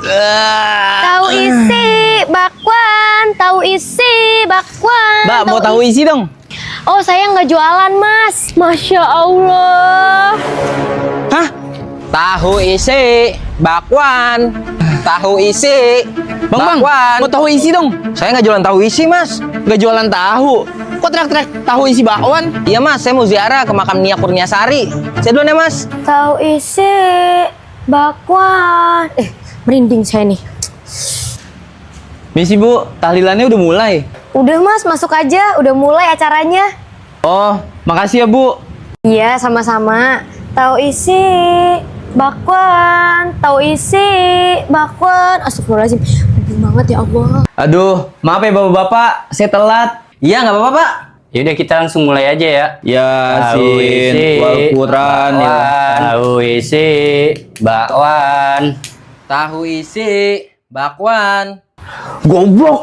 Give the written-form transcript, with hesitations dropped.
Tahu isi bakwan, tahu isi bakwan. Mbak, mau tahu isi dong? Oh, saya nggak jualan, Mas. Masya Allah. Hah? Tahu isi bakwan. Tahu isi Bang, bakwan. mau tahu isi dong? Saya nggak jualan tahu isi, Mas. Nggak jualan tahu. Kok teriak-teriak tahu isi bakwan? Iya, Mas. Saya mau ziarah ke makam Nia Kurniasari. Saya duluan ya, Mas. Tahu isi bakwan. Merinding saya nih. Misi Bu, tahlilannya udah mulai. Udah, Mas, masuk aja. Udah mulai acaranya. Oh, makasih ya Bu. Iya, sama-sama. Tahu isi bakwan, tahu isi bakwan. Astagfirullahaladzim, merinding banget ya Allah. Aduh, maaf ya Bapak-bapak, saya telat. Iya, nggak apa-apa, Pak. Yaudah kita langsung mulai aja ya. Yasin, wal Quran, Tahu isi bakwan. Tahu isi bakwan. Goblok.